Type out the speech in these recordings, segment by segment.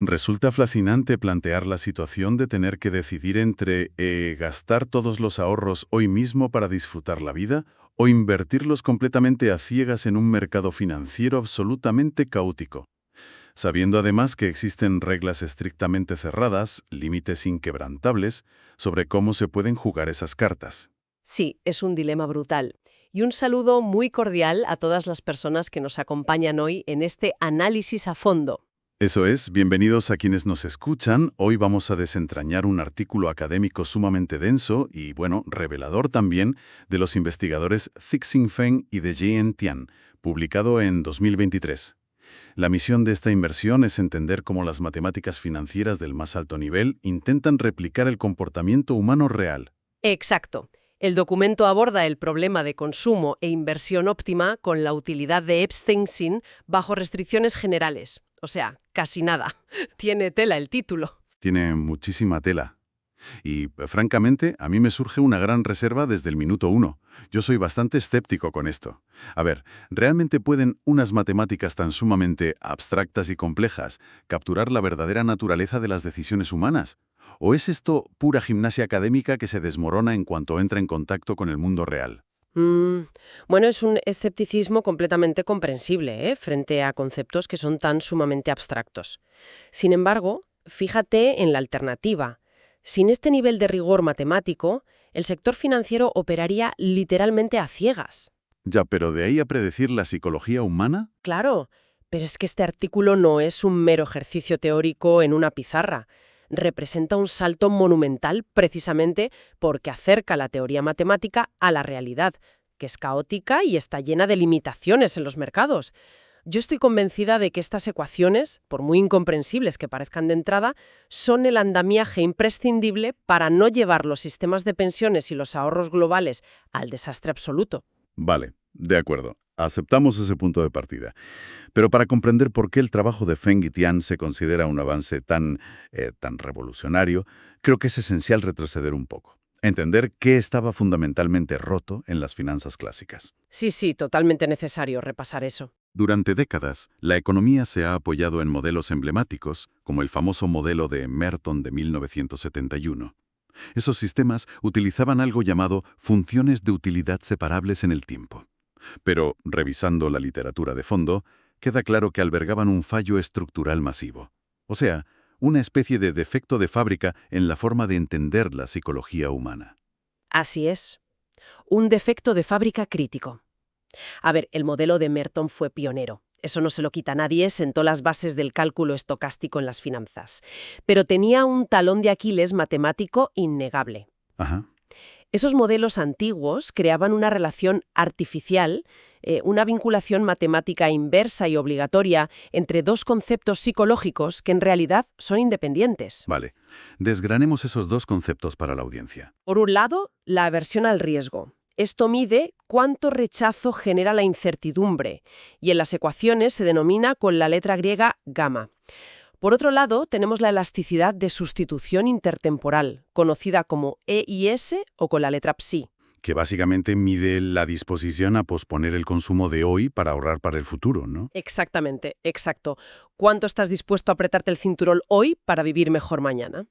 Resulta fascinante plantear la situación de tener que decidir entre gastar todos los ahorros hoy mismo para disfrutar la vida o invertirlos completamente a ciegas en un mercado financiero absolutamente caótico, sabiendo además que existen reglas estrictamente cerradas, límites inquebrantables, sobre cómo se pueden jugar esas cartas. Sí, es un dilema brutal. Y un saludo muy cordial a todas las personas que nos acompañan hoy en este análisis a fondo. Eso es, bienvenidos a quienes nos escuchan. Hoy vamos a desentrañar un artículo académico sumamente denso y, bueno, revelador también, de los investigadores Thixing Feng y de Jian Tian, publicado en 2023. La misión de esta inversión es entender cómo las matemáticas financieras del más alto nivel intentan replicar el comportamiento humano real. Exacto. El documento aborda el problema de consumo e inversión óptima con la utilidad de Epstein-Sin bajo restricciones generales. O sea, casi nada. Tiene tela el título. Tiene muchísima tela. Y, francamente, a mí me surge una gran reserva desde el minuto uno. Yo soy bastante escéptico con esto. A ver, ¿realmente pueden unas matemáticas tan sumamente abstractas y complejas capturar la verdadera naturaleza de las decisiones humanas? ¿O es esto pura gimnasia académica que se desmorona en cuanto entra en contacto con el mundo real? Mm, bueno, es un escepticismo completamente comprensible, frente a conceptos que son tan sumamente abstractos. Sin embargo, fíjate en la alternativa. Sin este nivel de rigor matemático, el sector financiero operaría literalmente a ciegas. Ya, pero de ahí a predecir la psicología humana. Claro, pero es que este artículo no es un mero ejercicio teórico en una pizarra. Representa un salto monumental precisamente porque acerca la teoría matemática a la realidad, que es caótica y está llena de limitaciones en los mercados. Yo estoy convencida de que estas ecuaciones, por muy incomprensibles que parezcan de entrada, son el andamiaje imprescindible para no llevar los sistemas de pensiones y los ahorros globales al desastre absoluto. Vale, de acuerdo. Aceptamos ese punto de partida. Pero para comprender por qué el trabajo de Feng y Tian se considera un avance tan revolucionario, creo que es esencial retroceder un poco. Entender qué estaba fundamentalmente roto en las finanzas clásicas. Sí, totalmente necesario repasar eso. Durante décadas, la economía se ha apoyado en modelos emblemáticos, como el famoso modelo de Merton de 1971. Esos sistemas utilizaban algo llamado funciones de utilidad separables en el tiempo. Pero, revisando la literatura de fondo, queda claro que albergaban un fallo estructural masivo. O sea, una especie de defecto de fábrica en la forma de entender la psicología humana. Así es. Un defecto de fábrica crítico. A ver, el modelo de Merton fue pionero. Eso no se lo quita a nadie, sentó las bases del cálculo estocástico en las finanzas. Pero tenía un talón de Aquiles matemático innegable. Ajá. Esos modelos antiguos creaban una relación artificial, una vinculación matemática inversa y obligatoria entre dos conceptos psicológicos que en realidad son independientes. Vale. Desgranemos esos dos conceptos para la audiencia. Por un lado, la aversión al riesgo. Esto mide cuánto rechazo genera la incertidumbre, y en las ecuaciones se denomina con la letra griega gamma. Por otro lado, tenemos la elasticidad de sustitución intertemporal, conocida como EIS o con la letra psi. Que básicamente mide la disposición a posponer el consumo de hoy para ahorrar para el futuro, ¿no? Exactamente, exacto. ¿Cuánto estás dispuesto a apretarte el cinturón hoy para vivir mejor mañana?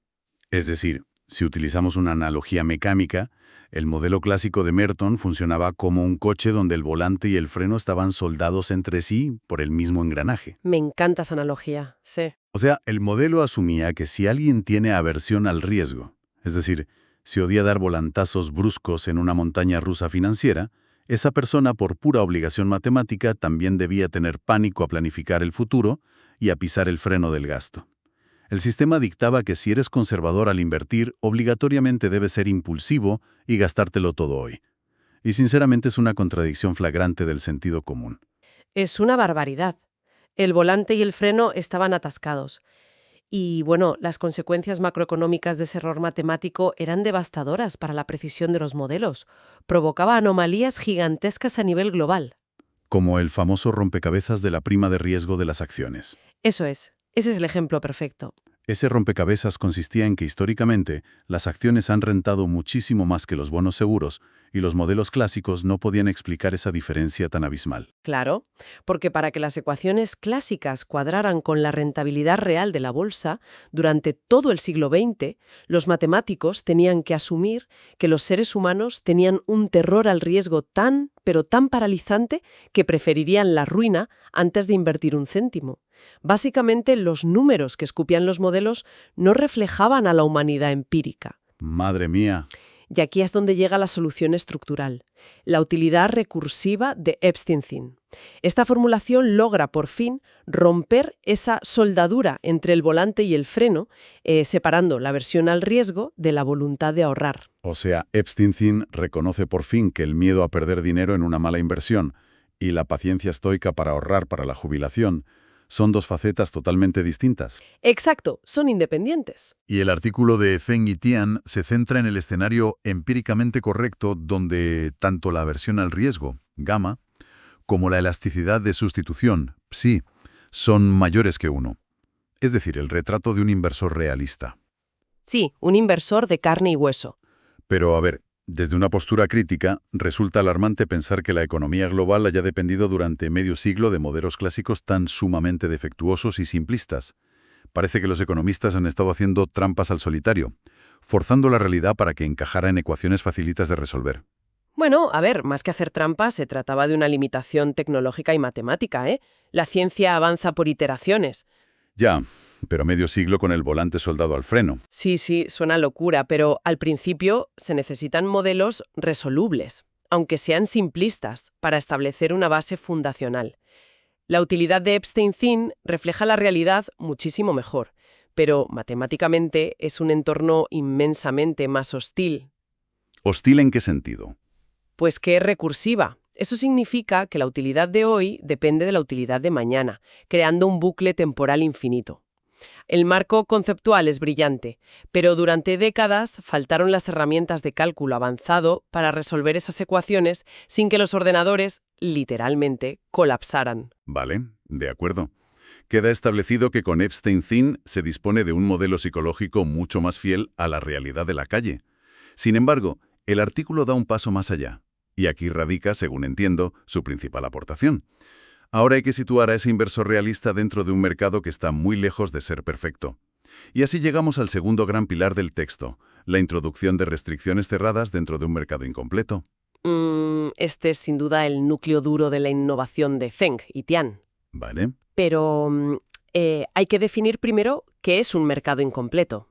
Es decir, si utilizamos una analogía mecánica, el modelo clásico de Merton funcionaba como un coche donde el volante y el freno estaban soldados entre sí por el mismo engranaje. Me encanta esa analogía, sí. O sea, el modelo asumía que si alguien tiene aversión al riesgo, es decir, si odia dar volantazos bruscos en una montaña rusa financiera, esa persona por pura obligación matemática también debía tener pánico a planificar el futuro y a pisar el freno del gasto. El sistema dictaba que si eres conservador al invertir, obligatoriamente debes ser impulsivo y gastártelo todo hoy. Y sinceramente es una contradicción flagrante del sentido común. Es una barbaridad. El volante y el freno estaban atascados. Y bueno, las consecuencias macroeconómicas de ese error matemático eran devastadoras para la precisión de los modelos. Provocaba anomalías gigantescas a nivel global. Como el famoso rompecabezas de la prima de riesgo de las acciones. Eso es. Ese es el ejemplo perfecto. Ese rompecabezas consistía en que históricamente las acciones han rentado muchísimo más que los bonos seguros y los modelos clásicos no podían explicar esa diferencia tan abismal. Claro, porque para que las ecuaciones clásicas cuadraran con la rentabilidad real de la bolsa, durante todo el siglo XX, los matemáticos tenían que asumir que los seres humanos tenían un terror al riesgo tan, pero tan paralizante que preferirían la ruina antes de invertir un céntimo. Básicamente, los números que escupían los modelos no reflejaban a la humanidad empírica. Madre mía. Y aquí es donde llega la solución estructural, la utilidad recursiva de Epstein-Zinn. Esta formulación logra, por fin, romper esa soldadura entre el volante y el freno, separando la aversión al riesgo de la voluntad de ahorrar. O sea, Epstein-Zinn reconoce por fin que el miedo a perder dinero en una mala inversión y la paciencia estoica para ahorrar para la jubilación son dos facetas totalmente distintas. Exacto, son independientes. Y el artículo de Feng y Tian se centra en el escenario empíricamente correcto donde tanto la aversión al riesgo, gamma, como la elasticidad de sustitución, psi, son mayores que 1. Es decir, el retrato de un inversor realista. Sí, un inversor de carne y hueso. Pero, a ver, desde una postura crítica, resulta alarmante pensar que la economía global haya dependido durante medio siglo de modelos clásicos tan sumamente defectuosos y simplistas. Parece que los economistas han estado haciendo trampas al solitario, forzando la realidad para que encajara en ecuaciones facilitas de resolver. Bueno, a ver, más que hacer trampas, se trataba de una limitación tecnológica y matemática, ¿eh? La ciencia avanza por iteraciones. Ya, pero medio siglo con el volante soldado al freno. Sí, suena locura, pero al principio se necesitan modelos resolubles, aunque sean simplistas, para establecer una base fundacional. La utilidad de Epstein-Zinn refleja la realidad muchísimo mejor, pero matemáticamente es un entorno inmensamente más hostil. ¿Hostil en qué sentido? Pues que es recursiva. Eso significa que la utilidad de hoy depende de la utilidad de mañana, creando un bucle temporal infinito. El marco conceptual es brillante, pero durante décadas faltaron las herramientas de cálculo avanzado para resolver esas ecuaciones sin que los ordenadores, literalmente, colapsaran. Vale, de acuerdo. Queda establecido que con Epstein-Zinn se dispone de un modelo psicológico mucho más fiel a la realidad de la calle. Sin embargo, el artículo da un paso más allá. Y aquí radica, según entiendo, su principal aportación. Ahora hay que situar a ese inversor realista dentro de un mercado que está muy lejos de ser perfecto. Y así llegamos al segundo gran pilar del texto, la introducción de restricciones cerradas dentro de un mercado incompleto. Este es sin duda el núcleo duro de la innovación de Feng y Tian. ¿Vale? Pero hay que definir primero qué es un mercado incompleto.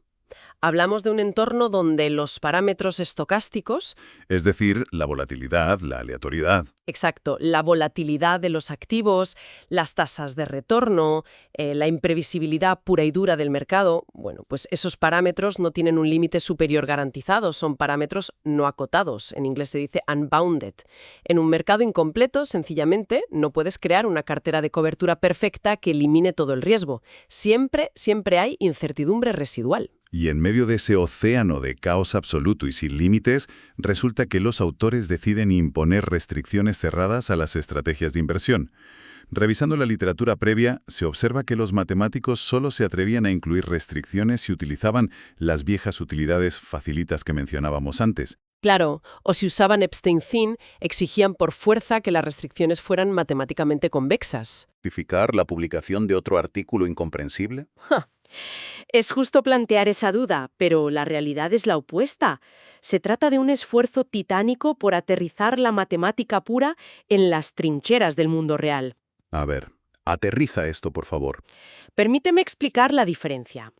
Hablamos de un entorno donde los parámetros estocásticos, Es decir, la volatilidad, la aleatoriedad. exacto, la volatilidad de los activos, las tasas de retorno, la imprevisibilidad pura y dura del mercado, bueno, pues esos parámetros no tienen un límite superior garantizado, son parámetros no acotados, en inglés se dice unbounded. En un mercado incompleto, sencillamente, no puedes crear una cartera de cobertura perfecta que elimine todo el riesgo. Siempre hay incertidumbre residual. Y en medio de ese océano de caos absoluto y sin límites, resulta que los autores deciden imponer restricciones cerradas a las estrategias de inversión. Revisando la literatura previa, se observa que los matemáticos solo se atrevían a incluir restricciones si utilizaban las viejas utilidades facilitas que mencionábamos antes. Claro, o si usaban Epstein-Zinn, exigían por fuerza que las restricciones fueran matemáticamente convexas. ¿Justificar la publicación de otro artículo incomprensible? Es justo plantear esa duda, pero la realidad es la opuesta. Se trata de un esfuerzo titánico por aterrizar la matemática pura en las trincheras del mundo real. A ver, aterriza esto, por favor. Permíteme explicar la diferencia.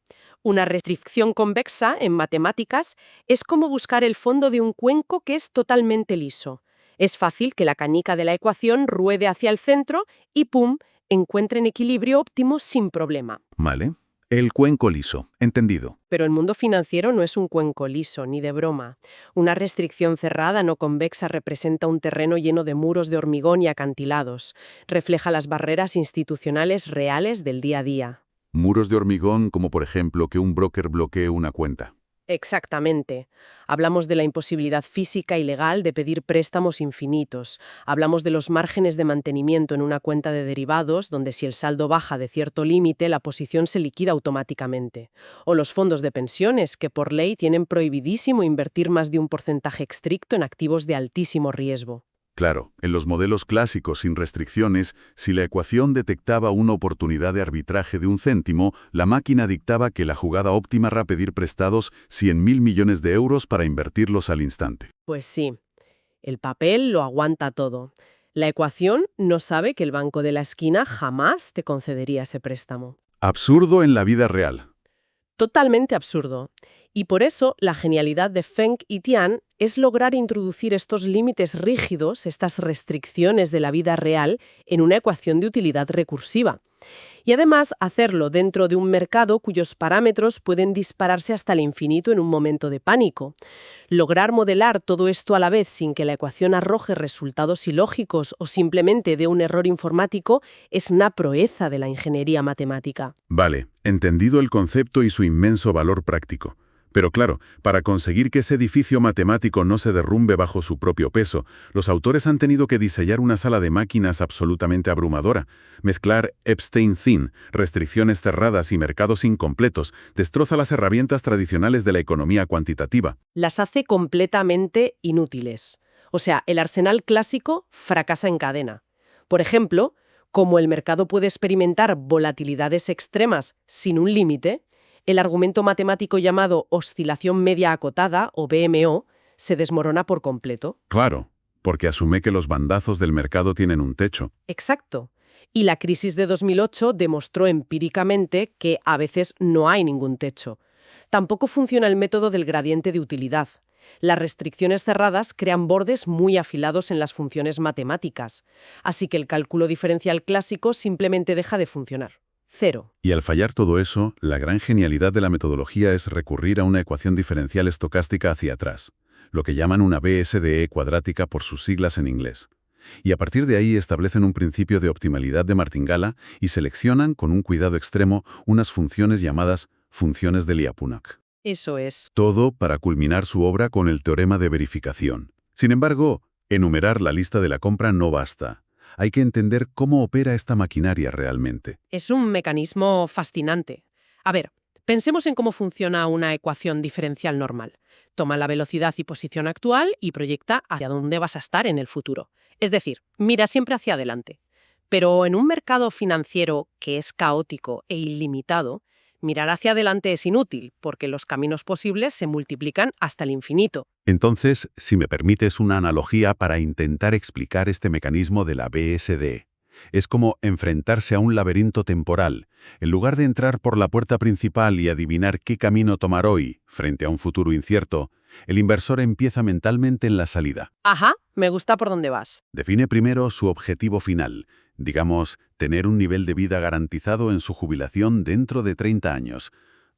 Una restricción convexa en matemáticas es como buscar el fondo de un cuenco que es totalmente liso. Es fácil que la canica de la ecuación ruede hacia el centro y ¡pum!, encuentren equilibrio óptimo sin problema. Vale. El cuenco liso. Entendido. Pero el mundo financiero no es un cuenco liso, ni de broma. Una restricción cerrada no convexa representa un terreno lleno de muros de hormigón y acantilados. Refleja las barreras institucionales reales del día a día. Muros de hormigón como, por ejemplo, que un broker bloquee una cuenta. Exactamente. Hablamos de la imposibilidad física y legal de pedir préstamos infinitos. Hablamos de los márgenes de mantenimiento en una cuenta de derivados, donde si el saldo baja de cierto límite, la posición se liquida automáticamente. O los fondos de pensiones, que por ley tienen prohibidísimo invertir más de un porcentaje estricto en activos de altísimo riesgo. Claro, en los modelos clásicos sin restricciones, si la ecuación detectaba una oportunidad de arbitraje de un céntimo, la máquina dictaba que la jugada óptima era pedir prestados 100.000 millones de euros para invertirlos al instante. Pues sí, el papel lo aguanta todo. La ecuación no sabe que el banco de la esquina jamás te concedería ese préstamo. Absurdo en la vida real. Totalmente absurdo. Y por eso la genialidad de Feng y Tian es lograr introducir estos límites rígidos, estas restricciones de la vida real, en una ecuación de utilidad recursiva. Y además hacerlo dentro de un mercado cuyos parámetros pueden dispararse hasta el infinito en un momento de pánico. Lograr modelar todo esto a la vez sin que la ecuación arroje resultados ilógicos o simplemente dé un error informático es una proeza de la ingeniería matemática. Vale, entendido el concepto y su inmenso valor práctico. Pero claro, para conseguir que ese edificio matemático no se derrumbe bajo su propio peso, los autores han tenido que diseñar una sala de máquinas absolutamente abrumadora. Mezclar Epstein-Thin, restricciones cerradas y mercados incompletos, destroza las herramientas tradicionales de la economía cuantitativa. Las hace completamente inútiles. O sea, el arsenal clásico fracasa en cadena. Por ejemplo, como el mercado puede experimentar volatilidades extremas sin un límite, el argumento matemático llamado oscilación media acotada, o BMO, se desmorona por completo. Claro, porque asume que los bandazos del mercado tienen un techo. Exacto. Y la crisis de 2008 demostró empíricamente que a veces no hay ningún techo. Tampoco funciona el método del gradiente de utilidad. Las restricciones cerradas crean bordes muy afilados en las funciones matemáticas, así que el cálculo diferencial clásico simplemente deja de funcionar. Cero. Y al fallar todo eso, la gran genialidad de la metodología es recurrir a una ecuación diferencial estocástica hacia atrás, lo que llaman una BSDE cuadrática por sus siglas en inglés. Y a partir de ahí establecen un principio de optimalidad de martingala y seleccionan, con un cuidado extremo, unas funciones llamadas funciones de Lyapunov. Eso es. Todo para culminar su obra con el teorema de verificación. Sin embargo, enumerar la lista de la compra no basta. Hay que entender cómo opera esta maquinaria realmente. Es un mecanismo fascinante. A ver, pensemos en cómo funciona una ecuación diferencial normal. Toma la velocidad y posición actual y proyecta hacia dónde vas a estar en el futuro. Es decir, mira siempre hacia adelante. Pero en un mercado financiero que es caótico e ilimitado, mirar hacia adelante es inútil, porque los caminos posibles se multiplican hasta el infinito. Entonces, si me permites una analogía para intentar explicar este mecanismo de la BSD, es como enfrentarse a un laberinto temporal. En lugar de entrar por la puerta principal y adivinar qué camino tomar hoy, frente a un futuro incierto, el inversor empieza mentalmente en la salida. Ajá, me gusta por dónde vas. Define primero su objetivo final, digamos, tener un nivel de vida garantizado en su jubilación dentro de 30 años.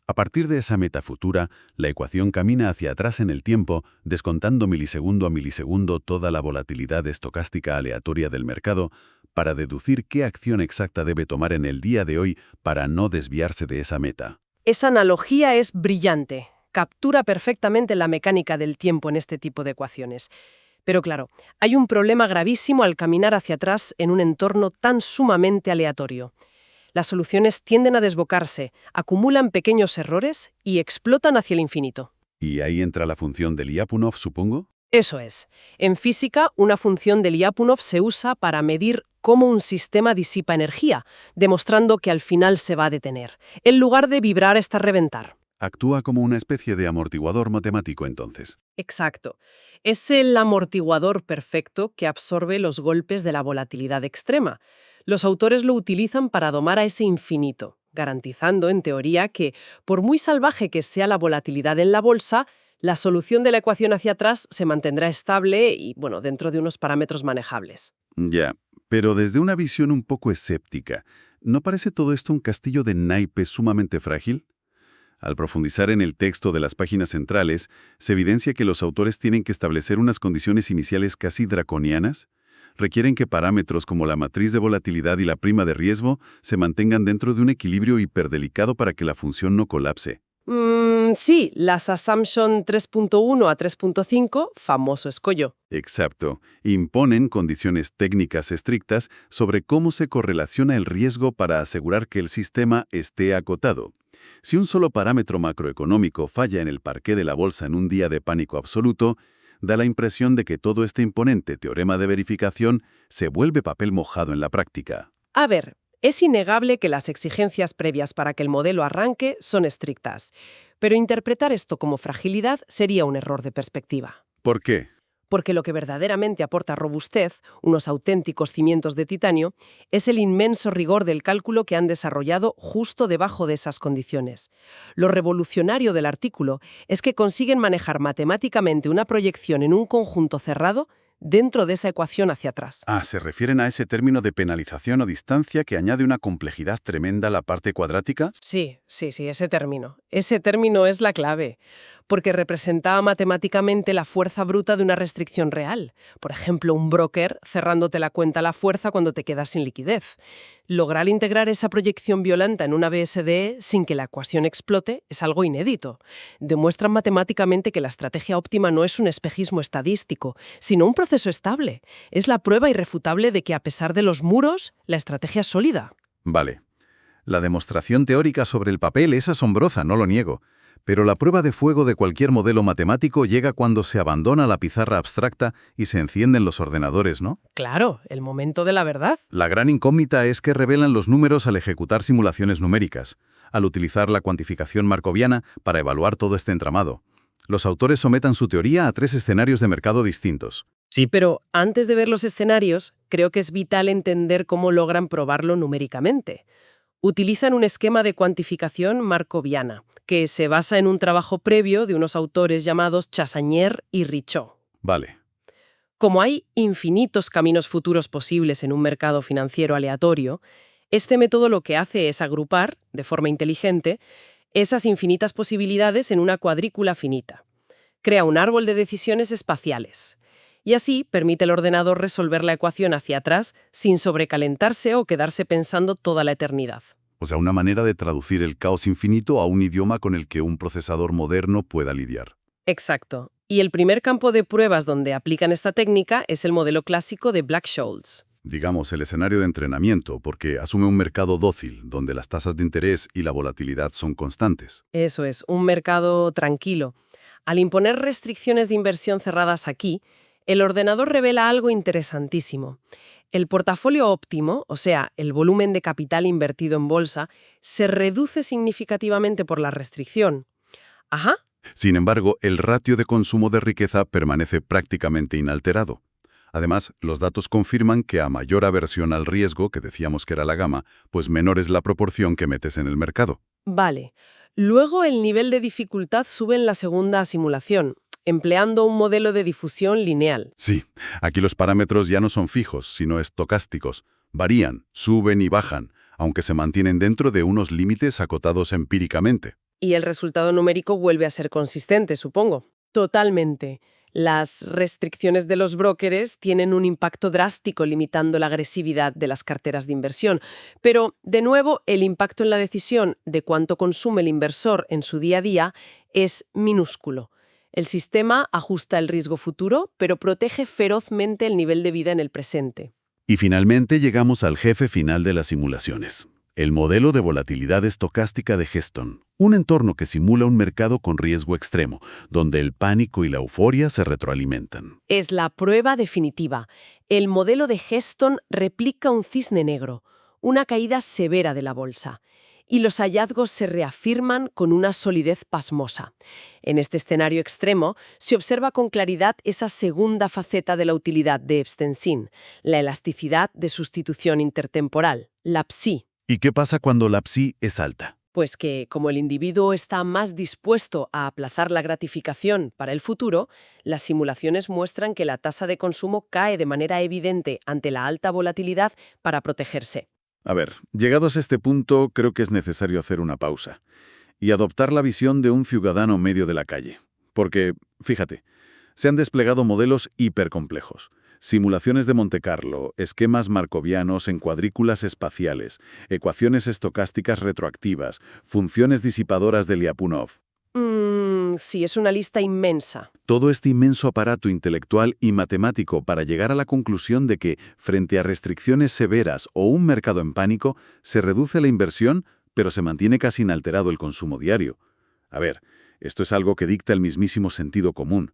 A partir de esa meta futura, la ecuación camina hacia atrás en el tiempo, descontando milisegundo a milisegundo toda la volatilidad estocástica aleatoria del mercado, para deducir qué acción exacta debe tomar en el día de hoy para no desviarse de esa meta. Esa analogía es brillante. Captura perfectamente la mecánica del tiempo en este tipo de ecuaciones. Pero claro, hay un problema gravísimo al caminar hacia atrás en un entorno tan sumamente aleatorio. Las soluciones tienden a desbocarse, acumulan pequeños errores y explotan hacia el infinito. ¿Y ahí entra la función de Lyapunov, supongo? Eso es. En física, una función de Lyapunov se usa para medir cómo un sistema disipa energía, demostrando que al final se va a detener, en lugar de vibrar hasta reventar. Actúa como una especie de amortiguador matemático, entonces. Exacto. Es el amortiguador perfecto que absorbe los golpes de la volatilidad extrema. Los autores lo utilizan para domar a ese infinito, garantizando, en teoría, que, por muy salvaje que sea la volatilidad en la bolsa, la solución de la ecuación hacia atrás se mantendrá estable y, dentro de unos parámetros manejables. Ya, pero desde una visión un poco escéptica, ¿no parece todo esto un castillo de naipes sumamente frágil? Al profundizar en el texto de las páginas centrales, se evidencia que los autores tienen que establecer unas condiciones iniciales casi draconianas. Requieren que parámetros como la matriz de volatilidad y la prima de riesgo se mantengan dentro de un equilibrio hiperdelicado para que la función no colapse. Sí, las Assumption 3.1 a 3.5, famoso escollo. Exacto. Imponen condiciones técnicas estrictas sobre cómo se correlaciona el riesgo para asegurar que el sistema esté acotado. Si un solo parámetro macroeconómico falla en el parqué de la bolsa en un día de pánico absoluto, da la impresión de que todo este imponente teorema de verificación se vuelve papel mojado en la práctica. A ver, es innegable que las exigencias previas para que el modelo arranque son estrictas, pero interpretar esto como fragilidad sería un error de perspectiva. ¿Por qué? Porque lo que verdaderamente aporta robustez, unos auténticos cimientos de titanio, es el inmenso rigor del cálculo que han desarrollado justo debajo de esas condiciones. Lo revolucionario del artículo es que consiguen manejar matemáticamente una proyección en un conjunto cerrado dentro de esa ecuación hacia atrás. ¿Se refieren a ese término de penalización o distancia que añade una complejidad tremenda a la parte cuadrática? Sí, ese término. Ese término es la clave, porque representaba matemáticamente la fuerza bruta de una restricción real. Por ejemplo, un broker cerrándote la cuenta a la fuerza cuando te quedas sin liquidez. Lograr integrar esa proyección violenta en una BSDE sin que la ecuación explote es algo inédito. Demuestran matemáticamente que la estrategia óptima no es un espejismo estadístico, sino un proceso estable. Es la prueba irrefutable de que a pesar de los muros, la estrategia es sólida. Vale. La demostración teórica sobre el papel es asombrosa, no lo niego. Pero la prueba de fuego de cualquier modelo matemático llega cuando se abandona la pizarra abstracta y se encienden los ordenadores, ¿no? Claro, el momento de la verdad. La gran incógnita es que revelan los números al ejecutar simulaciones numéricas, al utilizar la cuantificación markoviana para evaluar todo este entramado. Los autores sometan su teoría a 3 escenarios de mercado distintos. Sí, pero antes de ver los escenarios, creo que es vital entender cómo logran probarlo numéricamente. Utilizan un esquema de cuantificación markoviana, que se basa en un trabajo previo de unos autores llamados Chassaigner y Richaud. Vale. Como hay infinitos caminos futuros posibles en un mercado financiero aleatorio, este método lo que hace es agrupar, de forma inteligente, esas infinitas posibilidades en una cuadrícula finita. Crea un árbol de decisiones espaciales. Y así permite al ordenador resolver la ecuación hacia atrás sin sobrecalentarse o quedarse pensando toda la eternidad. O sea, una manera de traducir el caos infinito a un idioma con el que un procesador moderno pueda lidiar. Exacto. Y el primer campo de pruebas donde aplican esta técnica es el modelo clásico de Black-Scholes. Digamos, el escenario de entrenamiento, porque asume un mercado dócil, donde las tasas de interés y la volatilidad son constantes. Eso es, un mercado tranquilo. Al imponer restricciones de inversión cerradas aquí, el ordenador revela algo interesantísimo. El portafolio óptimo, o sea, el volumen de capital invertido en bolsa, se reduce significativamente por la restricción. Ajá. Sin embargo, el ratio de consumo de riqueza permanece prácticamente inalterado. Además, los datos confirman que a mayor aversión al riesgo, que decíamos que era la gama, pues menor es la proporción que metes en el mercado. Vale. Luego el nivel de dificultad sube en la segunda simulación, empleando un modelo de difusión lineal. Sí, aquí los parámetros ya no son fijos, sino estocásticos. Varían, suben y bajan, aunque se mantienen dentro de unos límites acotados empíricamente. Y el resultado numérico vuelve a ser consistente, supongo. Totalmente. Las restricciones de los brokers tienen un impacto drástico limitando la agresividad de las carteras de inversión. Pero, de nuevo, el impacto en la decisión de cuánto consume el inversor en su día a día es minúsculo. El sistema ajusta el riesgo futuro, pero protege ferozmente el nivel de vida en el presente. Y finalmente llegamos al jefe final de las simulaciones. El modelo de volatilidad estocástica de Heston, un entorno que simula un mercado con riesgo extremo, donde el pánico y la euforia se retroalimentan. Es la prueba definitiva. El modelo de Heston replica un cisne negro, una caída severa de la bolsa. Y los hallazgos se reafirman con una solidez pasmosa. En este escenario extremo se observa con claridad esa segunda faceta de la utilidad de Epstein, la elasticidad de sustitución intertemporal, la PSI. ¿Y qué pasa cuando la PSI es alta? Pues que, como el individuo está más dispuesto a aplazar la gratificación para el futuro, las simulaciones muestran que la tasa de consumo cae de manera evidente ante la alta volatilidad para protegerse. A ver, llegados a este punto, creo que es necesario hacer una pausa y adoptar la visión de un ciudadano medio de la calle. Porque, fíjate, se han desplegado modelos hipercomplejos. Simulaciones de Monte Carlo, esquemas markovianos en cuadrículas espaciales, ecuaciones estocásticas retroactivas, funciones disipadoras de Lyapunov. Sí, es una lista inmensa. Todo este inmenso aparato intelectual y matemático para llegar a la conclusión de que, frente a restricciones severas o un mercado en pánico, se reduce la inversión, pero se mantiene casi inalterado el consumo diario. A ver, esto es algo que dicta el mismísimo sentido común.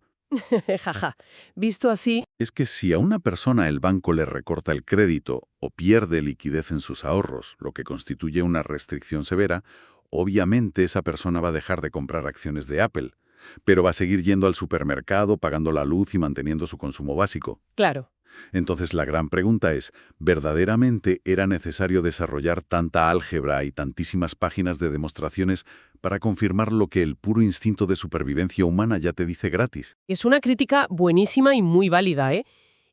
Jaja. Visto así, Es que si a una persona el banco le recorta el crédito o pierde liquidez en sus ahorros, lo que constituye una restricción severa, obviamente esa persona va a dejar de comprar acciones de Apple, pero va a seguir yendo al supermercado, pagando la luz y manteniendo su consumo básico. claro. Entonces la gran pregunta es, ¿verdaderamente era necesario desarrollar tanta álgebra y tantísimas páginas de demostraciones para confirmar lo que el puro instinto de supervivencia humana ya te dice gratis? Es una crítica buenísima y muy válida, ¿eh?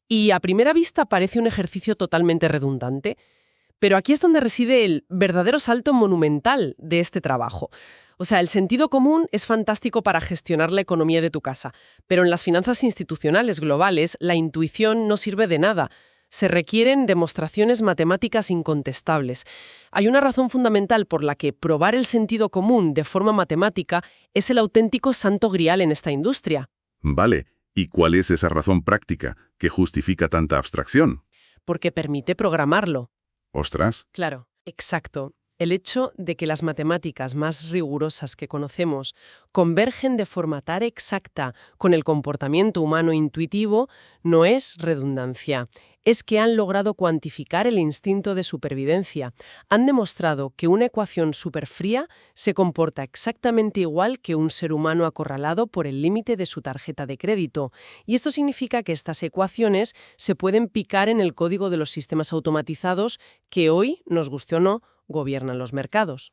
Y a primera vista parece un ejercicio totalmente redundante, pero aquí es donde reside el verdadero salto monumental de este trabajo. O sea, el sentido común es fantástico para gestionar la economía de tu casa, pero en las finanzas institucionales globales la intuición no sirve de nada. Se requieren demostraciones matemáticas incontestables. Hay una razón fundamental por la que probar el sentido común de forma matemática es el auténtico santo grial en esta industria. Vale, ¿y cuál es esa razón práctica que justifica tanta abstracción? Porque permite programarlo. Ostras, Claro, exacto. El hecho de que las matemáticas más rigurosas que conocemos convergen de forma tan exacta con el comportamiento humano intuitivo no es redundancia. Es que han logrado cuantificar el instinto de supervivencia. Han demostrado que una ecuación superfría se comporta exactamente igual que un ser humano acorralado por el límite de su tarjeta de crédito. Y esto significa que estas ecuaciones se pueden picar en el código de los sistemas automatizados que hoy, nos guste o no, gobiernan los mercados.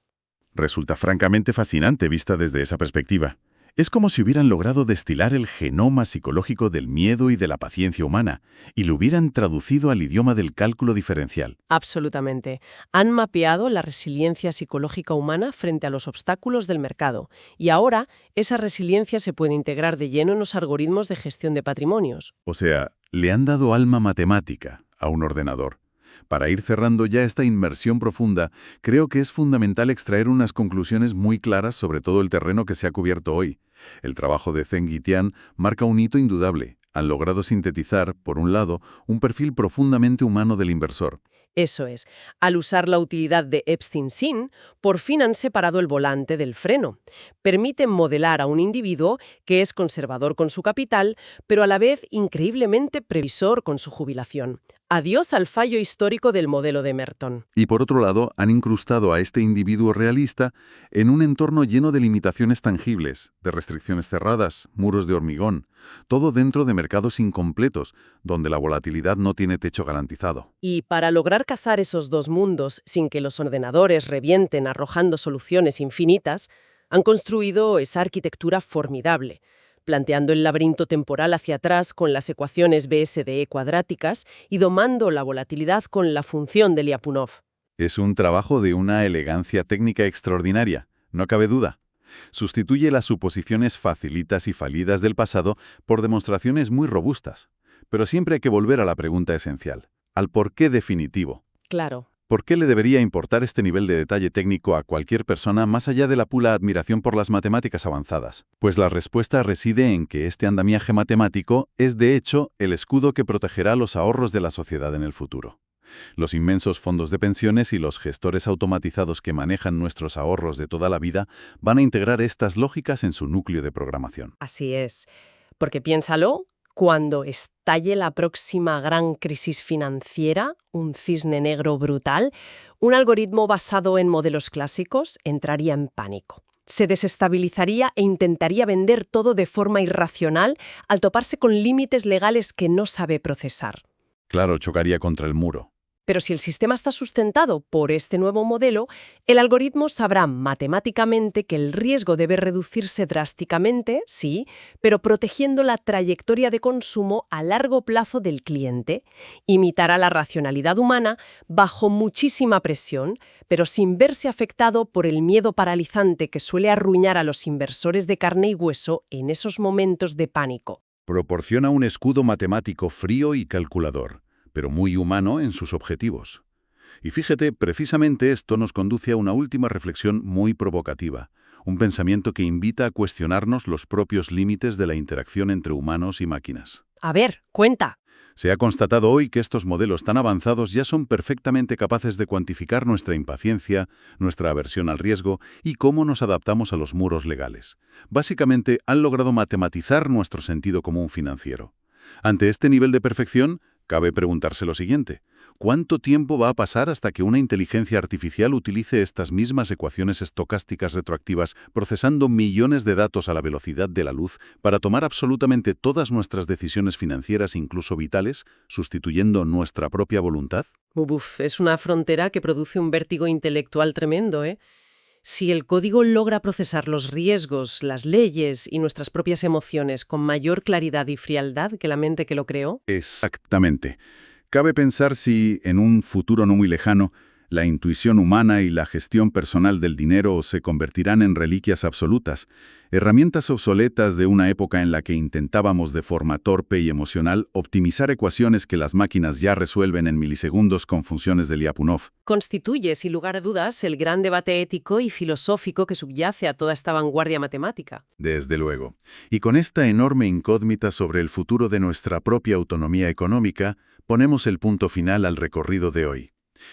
resulta francamente fascinante vista desde esa perspectiva. Es como si hubieran logrado destilar el genoma psicológico del miedo y de la paciencia humana, y lo hubieran traducido al idioma del cálculo diferencial. Absolutamente. Han mapeado la resiliencia psicológica humana frente a los obstáculos del mercado, y ahora esa resiliencia se puede integrar de lleno en los algoritmos de gestión de patrimonios. O sea, le han dado alma matemática a un ordenador. Para ir cerrando ya esta inmersión profunda, creo que es fundamental extraer unas conclusiones muy claras sobre todo el terreno que se ha cubierto hoy. El trabajo de Zeng y Tian marca un hito indudable. Han logrado sintetizar, por un lado, un perfil profundamente humano del inversor. Eso es, al usar la utilidad de Epstein-Sin, por fin han separado el volante del freno. Permiten modelar a un individuo que es conservador con su capital, pero a la vez increíblemente previsor con su jubilación. Adiós al fallo histórico del modelo de Merton. Y por otro lado, han incrustado a este individuo realista en un entorno lleno de limitaciones tangibles, de restricciones cerradas, muros de hormigón, todo dentro de mercados incompletos, donde la volatilidad no tiene techo garantizado. Y para lograr casar esos dos mundos sin que los ordenadores revienten arrojando soluciones infinitas, han construido esa arquitectura formidable, planteando el laberinto temporal hacia atrás con las ecuaciones BSDE cuadráticas y domando la volatilidad con la función de Lyapunov. Es un trabajo de una elegancia técnica extraordinaria, no cabe duda. Sustituye las suposiciones facilitas y fallidas del pasado por demostraciones muy robustas. Pero siempre hay que volver a la pregunta esencial, al por qué definitivo. Claro. ¿Por qué le debería importar este nivel de detalle técnico a cualquier persona más allá de la pura admiración por las matemáticas avanzadas? Pues la respuesta reside en que este andamiaje matemático es, de hecho, el escudo que protegerá los ahorros de la sociedad en el futuro. Los inmensos fondos de pensiones y los gestores automatizados que manejan nuestros ahorros de toda la vida van a integrar estas lógicas en su núcleo de programación. Así es. Porque piénsalo, cuando estalle la próxima gran crisis financiera, un cisne negro brutal, un algoritmo basado en modelos clásicos entraría en pánico. Se desestabilizaría e intentaría vender todo de forma irracional al toparse con límites legales que no sabe procesar. Claro, chocaría contra el muro. Pero si el sistema está sustentado por este nuevo modelo, el algoritmo sabrá matemáticamente que el riesgo debe reducirse drásticamente, sí, pero protegiendo la trayectoria de consumo a largo plazo del cliente. Imitará la racionalidad humana bajo muchísima presión, pero sin verse afectado por el miedo paralizante que suele arruinar a los inversores de carne y hueso en esos momentos de pánico. Proporciona un escudo matemático frío y calculador, pero muy humano en sus objetivos. Y fíjate, precisamente esto nos conduce a una última reflexión muy provocativa, un pensamiento que invita a cuestionarnos los propios límites de la interacción entre humanos y máquinas. A ver, cuenta. Se ha constatado hoy que estos modelos tan avanzados ya son perfectamente capaces de cuantificar nuestra impaciencia, nuestra aversión al riesgo y cómo nos adaptamos a los muros legales. Básicamente, han logrado matematizar nuestro sentido común financiero. Ante este nivel de perfección, cabe preguntarse lo siguiente: ¿cuánto tiempo va a pasar hasta que una inteligencia artificial utilice estas mismas ecuaciones estocásticas retroactivas, procesando millones de datos a la velocidad de la luz, para tomar absolutamente todas nuestras decisiones financieras, incluso vitales, sustituyendo nuestra propia voluntad? Uf, es una frontera que produce un vértigo intelectual tremendo, ¿eh? Si el código logra procesar los riesgos, las leyes y nuestras propias emociones con mayor claridad y frialdad que la mente que lo creó. Exactamente. Cabe pensar si, en un futuro no muy lejano, la intuición humana y la gestión personal del dinero se convertirán en reliquias absolutas, herramientas obsoletas de una época en la que intentábamos de forma torpe y emocional optimizar ecuaciones que las máquinas ya resuelven en milisegundos con funciones de Lyapunov. Constituye, sin lugar a dudas, el gran debate ético y filosófico que subyace a toda esta vanguardia matemática. Desde luego. Y con esta enorme incógnita sobre el futuro de nuestra propia autonomía económica, ponemos el punto final al recorrido de hoy.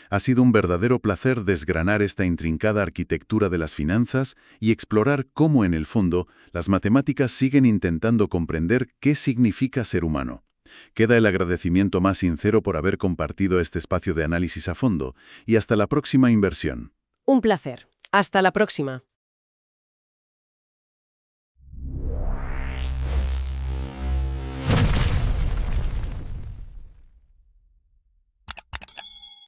Ha sido un verdadero placer desgranar esta intrincada arquitectura de las finanzas y explorar cómo, en el fondo, las matemáticas siguen intentando comprender qué significa ser humano. Queda el agradecimiento más sincero por haber compartido este espacio de análisis a fondo, y hasta la próxima inversión. Un placer. Hasta la próxima.